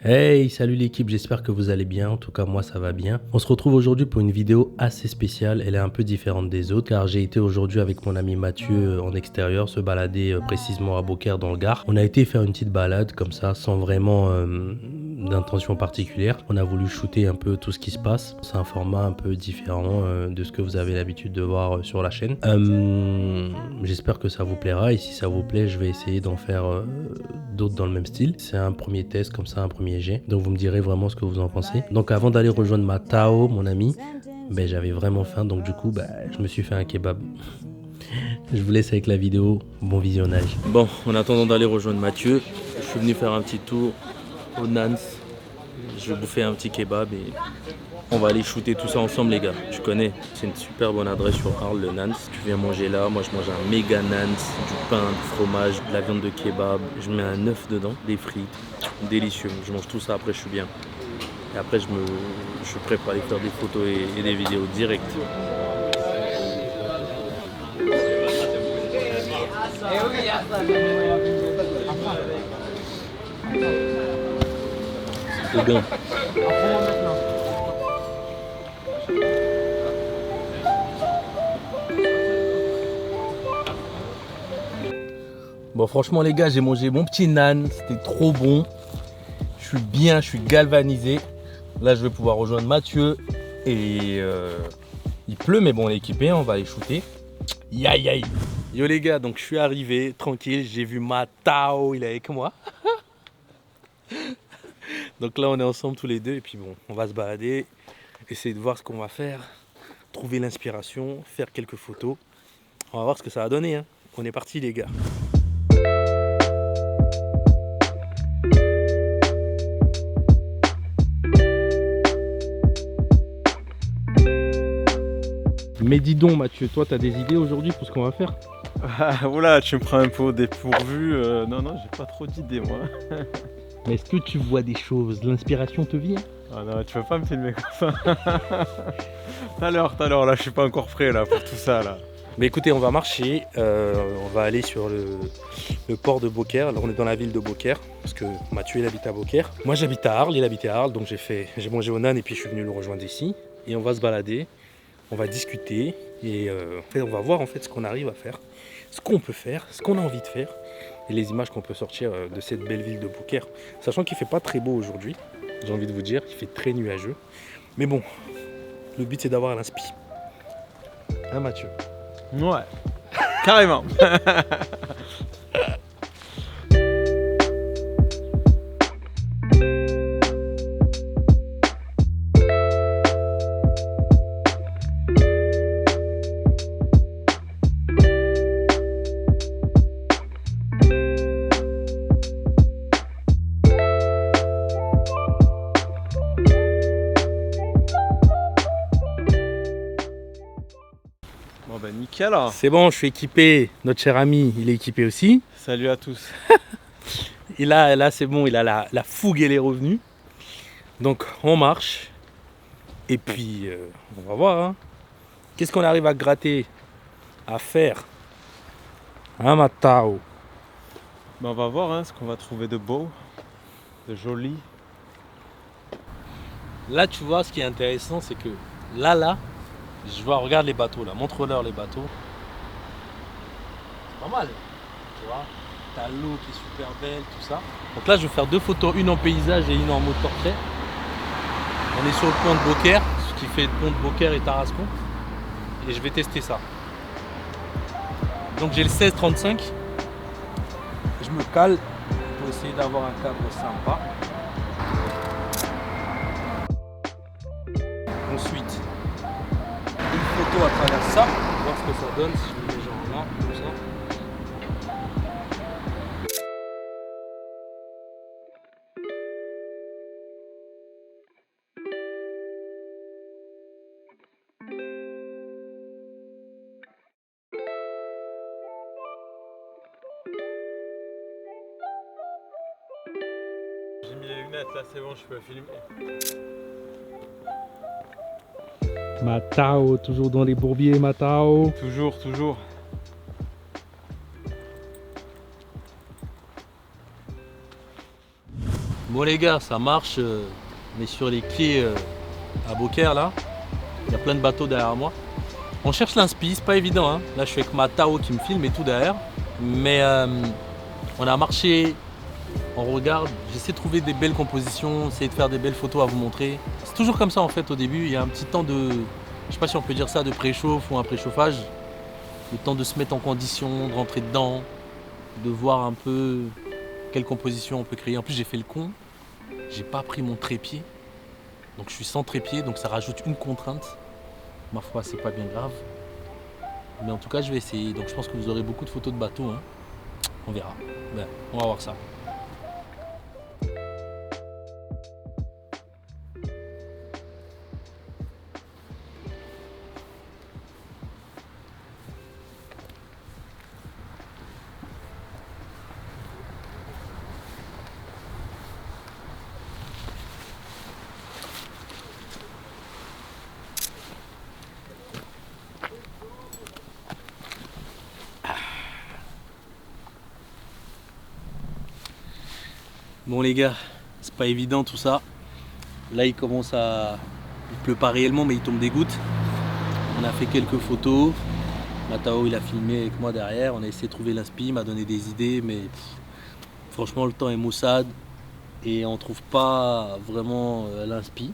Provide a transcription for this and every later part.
Hey, salut l'équipe, j'espère que vous allez bien, en tout cas moi ça va bien. On se retrouve aujourd'hui pour une vidéo assez spéciale, elle est un peu différente des autres car j'ai été aujourd'hui avec mon ami Mathieu en extérieur, se balader précisément à Beaucaire dans le Gard. On a été faire une petite balade comme ça, sans vraiment d'intention particulière. On a voulu shooter un peu tout ce qui se passe, c'est un format un peu différent de ce que vous avez l'habitude de voir sur la chaîne. J'espère que ça vous plaira et si ça vous plaît, je vais essayer d'en faire d'autres dans le même style. C'est un premier test comme ça, un premier jet. Donc vous me direz vraiment ce que vous en pensez. Donc avant d'aller rejoindre ma Tao, mon ami, j'avais vraiment faim. Donc du coup, je me suis fait un kebab. Je vous laisse avec la vidéo. Bon visionnage. Bon, en attendant d'aller rejoindre Mathieu, je suis venu faire un petit tour au Nans. Je vais bouffer un petit kebab et on va aller shooter tout ça ensemble les gars. Tu connais, c'est une super bonne adresse sur Arles, le Nans. Tu viens manger là, moi je mange un méga Nans, du pain, du fromage, de la viande de kebab. Je mets un œuf dedans, des frites, délicieux. Je mange tout ça, après je suis bien. Et après je suis prêt pour aller faire des photos et des vidéos direct. C'est bon. Bon franchement les gars, j'ai mangé mon petit nan, c'était trop bon. Je suis bien, je suis galvanisé. Là je vais pouvoir rejoindre Mathieu et il pleut mais bon on est équipé, on va aller shooter. Yaï yaï. Yo les gars, donc je suis arrivé tranquille, j'ai vu ma Tao, il est avec moi. Donc là on est ensemble tous les deux et puis bon, on va se balader, essayer de voir ce qu'on va faire, trouver l'inspiration, faire quelques photos. On va voir ce que ça va donner, hein. On est parti les gars. Mais dis donc Mathieu, toi t'as des idées aujourd'hui pour ce qu'on va faire? Oula, tu me prends un peu au dépourvu. Non, j'ai pas trop d'idées moi. Mais est-ce que tu vois des choses? L'inspiration te vient? Ah non, tu vas pas me filmer comme ça. Tout à l'heure, là, je suis pas encore prêt là pour tout ça là. Mais écoutez, on va marcher, on va aller sur le port de Beaucaire. Là on est dans la ville de Beaucaire, parce que Mathieu il habite à Beaucaire. Moi j'habite à Arles, il habite à Arles, donc j'ai mangé au nan et puis je suis venu le rejoindre ici. Et on va se balader, on va discuter et en fait, on va voir en fait ce qu'on arrive à faire, ce qu'on peut faire, ce qu'on a envie de faire et les images qu'on peut sortir de cette belle ville de Beaucaire. Sachant qu'il fait pas très beau aujourd'hui, j'ai envie de vous dire, il fait très nuageux. Mais bon, le but c'est d'avoir l'inspi. Hein Mathieu? Ouais, carrément. Bon bah nickel. C'est bon, je suis équipé. Notre cher ami, il est équipé aussi. Salut à tous. Et là c'est bon, il a la fougue, elle est revenue. Donc on marche. Et puis on va voir. Hein. Qu'est-ce qu'on arrive à gratter, à faire? Hein, Matao? Bah, on va voir hein, ce qu'on va trouver de beau, de joli. Là, tu vois, ce qui est intéressant, c'est que là, je vois, regarde les bateaux là, montre-leur les bateaux. C'est pas mal, tu vois. T'as l'eau qui est super belle, tout ça. Donc là, je vais faire deux photos, une en paysage et une en mode portrait. On est sur le pont de Beaucaire, ce qui fait le pont de Beaucaire et Tarascon. Et je vais tester ça. Donc j'ai le 16-35. Je me cale pour essayer d'avoir un cadre sympa. Ensuite, une photo à travers ça, voir ce que ça donne si je mets les gens là, comme ça. J'ai mis les lunettes là, c'est bon, je peux filmer. Matao, toujours dans les bourbiers, Matao. Toujours. Bon les gars, ça marche. On est sur les quais à Beaucaire là. Il y a plein de bateaux derrière moi. On cherche l'inspi, c'est pas évident. Hein. Là je suis avec ma Tao qui me filme et tout derrière. Mais on a marché, on regarde, j'essaie de trouver des belles compositions, essayer de faire des belles photos à vous montrer. C'est toujours comme ça en fait au début, il y a un petit temps de, je sais pas si on peut dire ça, de préchauffe ou un préchauffage. Le temps de se mettre en condition, de rentrer dedans, de voir un peu quelle composition on peut créer. En plus j'ai fait le con, j'ai pas pris mon trépied, donc je suis sans trépied, donc ça rajoute une contrainte. Ma foi c'est pas bien grave. Mais en tout cas je vais essayer, donc je pense que vous aurez beaucoup de photos de bateaux. Hein. On verra, ben, on va voir ça. Bon les gars, c'est pas évident tout ça. Là il commence à... Il pleut pas réellement mais il tombe des gouttes. On a fait quelques photos. Matao il a filmé avec moi derrière. On a essayé de trouver l'inspi, il m'a donné des idées mais franchement le temps est maussade et on trouve pas vraiment l'inspi.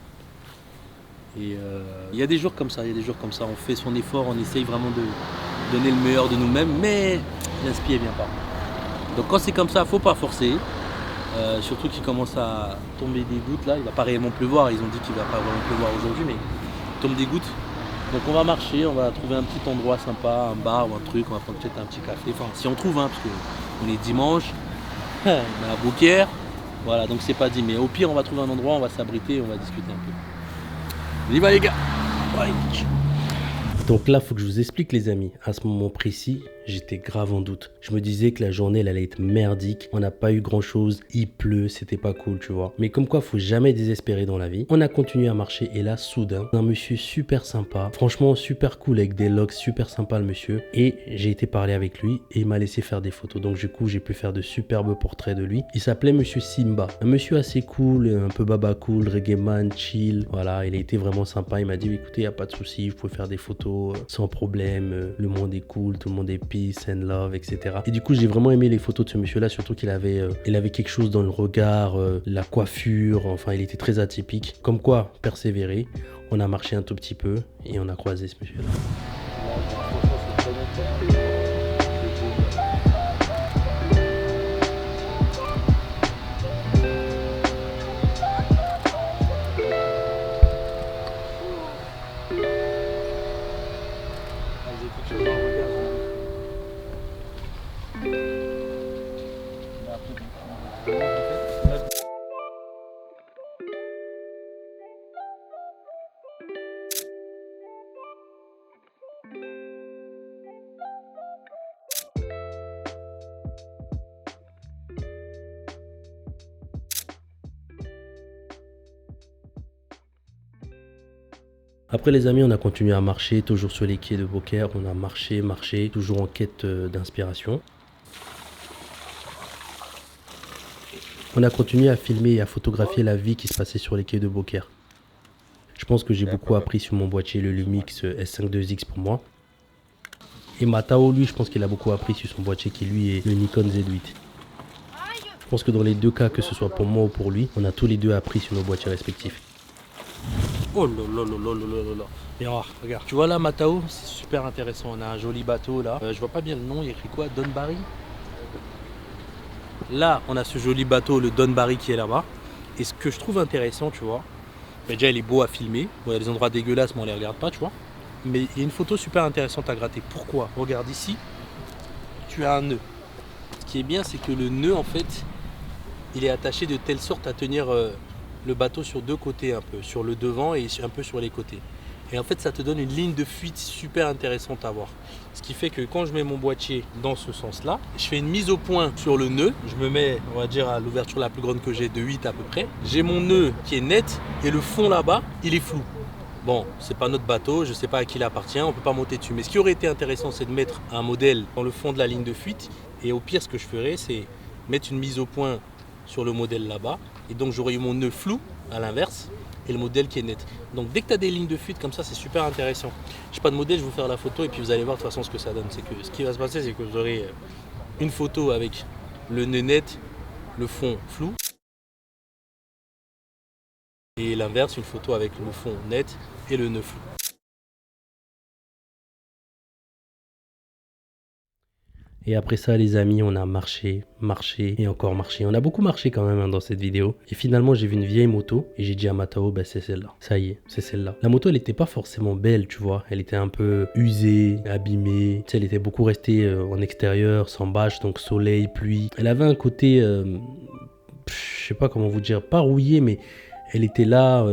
Et il y a des jours comme ça, on fait son effort, on essaye vraiment de donner le meilleur de nous-mêmes mais l'inspi elle vient pas. Donc quand c'est comme ça, faut pas forcer. Surtout qu'il commence à tomber des gouttes là, il va pas réellement pleuvoir, ils ont dit qu'il va pas vraiment pleuvoir aujourd'hui mais il tombe des gouttes. Donc on va marcher, on va trouver un petit endroit sympa, un bar ou un truc, on va prendre peut-être un petit café, enfin si on trouve hein, parce qu'on est dimanche, on est à Beaucaire, voilà donc c'est pas dit mais au pire on va trouver un endroit, on va s'abriter, on va discuter un peu. On y va les gars. Ouais. Donc là, faut que je vous explique les amis, à ce moment précis, j'étais grave en doute. Je me disais que la journée, elle allait être merdique, on n'a pas eu grand chose, il pleut, c'était pas cool, tu vois. Mais comme quoi, faut jamais désespérer dans la vie. On a continué à marcher et là, soudain, un monsieur super sympa, franchement super cool avec des locks, super sympa le monsieur. Et j'ai été parler avec lui et il m'a laissé faire des photos. Donc du coup, j'ai pu faire de superbes portraits de lui. Il s'appelait monsieur Simba, un monsieur assez cool, un peu baba cool, reggae man, chill. Voilà, il a été vraiment sympa, il m'a dit écoutez, y a pas de souci, vous pouvez faire des photos sans problème, le monde est cool, tout le monde est peace and love, etc. Et du coup, j'ai vraiment aimé les photos de ce monsieur-là, surtout qu'il avait, il avait quelque chose dans le regard, la coiffure, enfin, il était très atypique. Comme quoi, persévérer. On a marché un tout petit peu et on a croisé ce monsieur-là. Après les amis, on a continué à marcher, toujours sur les quais de Beaucaire. On a marché, toujours en quête d'inspiration. On a continué à filmer et à photographier la vie qui se passait sur les quais de Beaucaire. Je pense que j'ai beaucoup appris sur mon boîtier, le Lumix S52X pour moi. Et Matao, lui, je pense qu'il a beaucoup appris sur son boîtier qui lui est le Nikon Z8. Je pense que dans les deux cas, que ce soit pour moi ou pour lui, on a tous les deux appris sur nos boîtiers respectifs. Oh là là là là là là là. Et regarde, tu vois là Matao, c'est super intéressant, on a un joli bateau là. Je vois pas bien le nom, il y a écrit quoi, Don Barry. Là, on a ce joli bateau, le Don Barry qui est là-bas. Et ce que je trouve intéressant, tu vois, déjà il est beau à filmer. Bon, il y a des endroits dégueulasses, mais on les regarde pas, tu vois. Mais il y a une photo super intéressante à gratter. Pourquoi? Regarde ici, tu as un nœud. Ce qui est bien, c'est que le nœud, en fait, il est attaché de telle sorte à tenir le bateau sur deux côtés un peu, sur le devant et un peu sur les côtés. Et en fait, ça te donne une ligne de fuite super intéressante à voir. Ce qui fait que quand je mets mon boîtier dans ce sens-là, je fais une mise au point sur le nœud. Je me mets, on va dire, à l'ouverture la plus grande que j'ai, de 8 à peu près. J'ai mon nœud qui est net et le fond là-bas, il est flou. Bon, c'est pas notre bateau, je sais pas à qui il appartient, on peut pas monter dessus. Mais ce qui aurait été intéressant, c'est de mettre un modèle dans le fond de la ligne de fuite. Et au pire, ce que je ferais, c'est mettre une mise au point sur le modèle là-bas. Et donc j'aurais eu mon nœud flou à l'inverse et le modèle qui est net. Donc dès que tu as des lignes de fuite comme ça, c'est super intéressant. Je n'ai pas de modèle, je vais vous faire la photo et puis vous allez voir de toute façon ce que ça donne. C'est que ce qui va se passer, c'est que vous aurez une photo avec le nœud net, le fond flou. Et l'inverse, une photo avec le fond net et le nœud flou. Et après ça, les amis, on a marché et encore marché. On a beaucoup marché quand même dans cette vidéo. Et finalement, j'ai vu une vieille moto et j'ai dit à Matao, bah, c'est celle-là. Ça y est, c'est celle-là. La moto, elle n'était pas forcément belle, tu vois. Elle était un peu usée, abîmée. Tu sais, elle était beaucoup restée en extérieur, sans bâche, donc soleil, pluie. Elle avait un côté, je sais pas comment vous dire, pas rouillé, mais elle était là...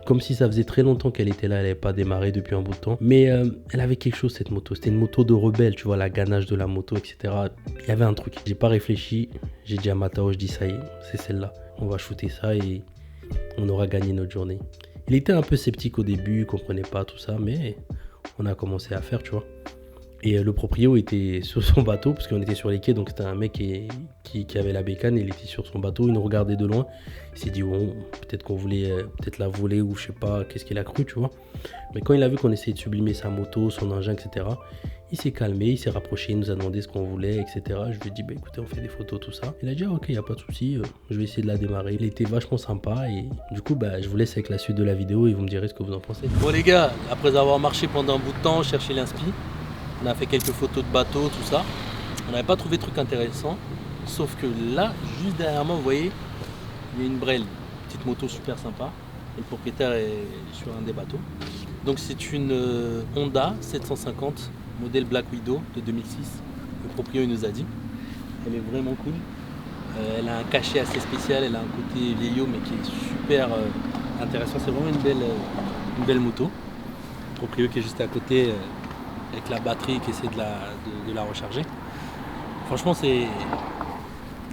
comme si ça faisait très longtemps qu'elle était là, elle n'avait pas démarré depuis un bout de temps. Mais elle avait quelque chose cette moto, c'était une moto de rebelle, tu vois, la ganache de la moto, etc. Il y avait un truc, j'ai pas réfléchi, j'ai dit à Matao, je dis ça y est, c'est celle-là. On va shooter ça et on aura gagné notre journée. Il était un peu sceptique au début, il comprenait pas tout ça, mais on a commencé à faire, tu vois. Et le proprio était sur son bateau, parce qu'on était sur les quais, donc c'était un mec qui avait la bécane, il était sur son bateau, il nous regardait de loin, il s'est dit, bon, peut-être qu'on voulait peut-être la voler, ou je sais pas, qu'est-ce qu'il a cru, tu vois. Mais quand il a vu qu'on essayait de sublimer sa moto, son engin, etc., il s'est calmé, il s'est rapproché, il nous a demandé ce qu'on voulait, etc. Je lui ai dit, bah écoutez, on fait des photos, tout ça. Il a dit, ah, ok, il n'y a pas de souci, je vais essayer de la démarrer. Il était vachement sympa, et du coup, bah, je vous laisse avec la suite de la vidéo, et vous me direz ce que vous en pensez. Bon les gars, après avoir marché pendant un bout de temps, cherché l'inspi, on a fait quelques photos de bateaux, tout ça. On n'avait pas trouvé de trucs intéressants. Sauf que là, juste derrière moi, vous voyez, il y a une Brel, une petite moto super sympa. Et le propriétaire est sur un des bateaux. Donc c'est une Honda 750, modèle Black Widow de 2006. Le propriétaire il nous a dit. Elle est vraiment cool. Elle a un cachet assez spécial, elle a un côté vieillot mais qui est super intéressant. C'est vraiment une belle moto. Le propriétaire qui est juste à côté. Avec la batterie qui essaie de la recharger. Franchement, c'est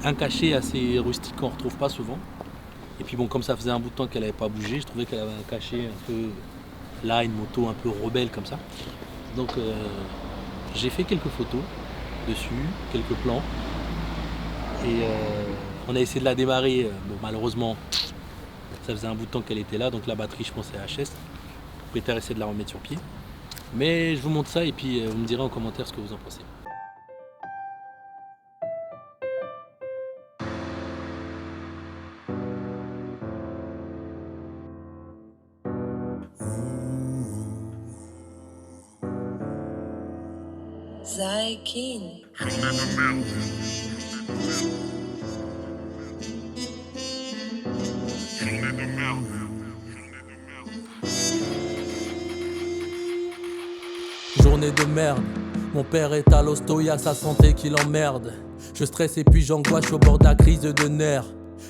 un cachet assez rustique qu'on ne retrouve pas souvent. Et puis bon, comme ça faisait un bout de temps qu'elle n'avait pas bougé, je trouvais qu'elle avait un cachet un peu là, une moto un peu rebelle comme ça. Donc j'ai fait quelques photos dessus, quelques plans. Et on a essayé de la démarrer. Bon, malheureusement, ça faisait un bout de temps qu'elle était là, donc la batterie, je pense, est HS. Le propriétaire essaie de la remettre sur pied. Mais je vous montre ça et puis vous me direz en commentaire ce que vous en pensez. Zykin. Journée de merde, mon père est à l'hosto, y'a sa santé qui l'emmerde. Je stresse et puis j'angoisse, je suis au bord de la crise de nerfs.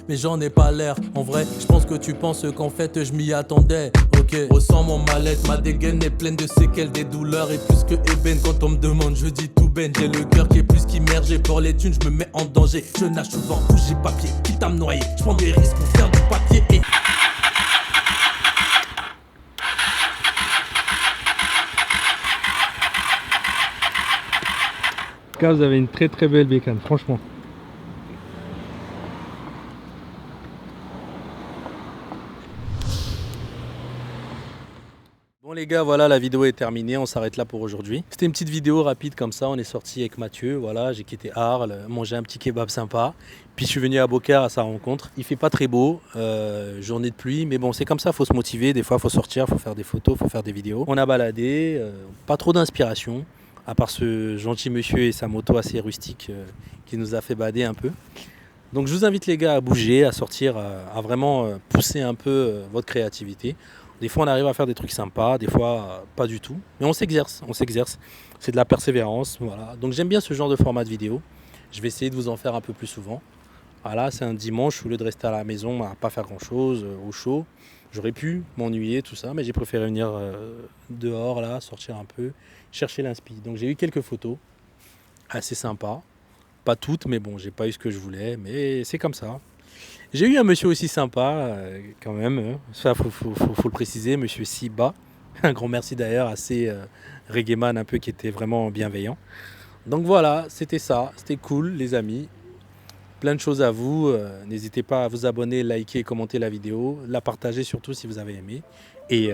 Mais j'en ai pas l'air, en vrai, je pense que tu penses qu'en fait je m'y attendais. Ok, ressens mon mal-être, ma dégaine est pleine de séquelles, des douleurs et plus que ébène. Quand on me demande, je dis tout ben, j'ai le cœur qui est plus qu'immergé. Pour les thunes, je me mets en danger, je nage souvent où j'ai papier, quitte à me noyer. Je prends des risques pour faire du papier et... Vous avez une très belle bécane, franchement. Bon les gars, voilà, la vidéo est terminée, on s'arrête là pour aujourd'hui. C'était une petite vidéo rapide comme ça, on est sorti avec Mathieu, voilà, j'ai quitté Arles, mangé un petit kebab sympa. Puis je suis venu à Beaucaire à sa rencontre. Il fait pas très beau, journée de pluie, mais bon c'est comme ça, faut se motiver, des fois faut sortir, faut faire des photos, faut faire des vidéos. On a baladé, pas trop d'inspiration. À part ce gentil monsieur et sa moto assez rustique qui nous a fait bader un peu. Donc je vous invite les gars à bouger, à sortir, à vraiment pousser un peu votre créativité. Des fois on arrive à faire des trucs sympas, des fois pas du tout. Mais on s'exerce. C'est de la persévérance, voilà. Donc j'aime bien ce genre de format de vidéo. Je vais essayer de vous en faire un peu plus souvent. Voilà, c'est un dimanche, au lieu de rester à la maison, à pas faire grand chose, au chaud. J'aurais pu m'ennuyer, tout ça, mais j'ai préféré venir dehors, là, sortir un peu, chercher l'inspi. Donc j'ai eu quelques photos assez sympas. Pas toutes, mais bon, j'ai pas eu ce que je voulais, mais c'est comme ça. J'ai eu un monsieur aussi sympa, quand même. Ça, faut le préciser, monsieur Siba. Un grand merci d'ailleurs à ces reggaeman un peu qui étaient vraiment bienveillants. Donc voilà, c'était ça. C'était cool, les amis. plein de choses à vous. N'hésitez pas à vous abonner, liker, commenter la vidéo, la partager surtout si vous avez aimé. Et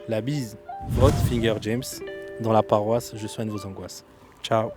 la bise, votre Finger James, dans la paroisse, je soigne vos angoisses. Ciao.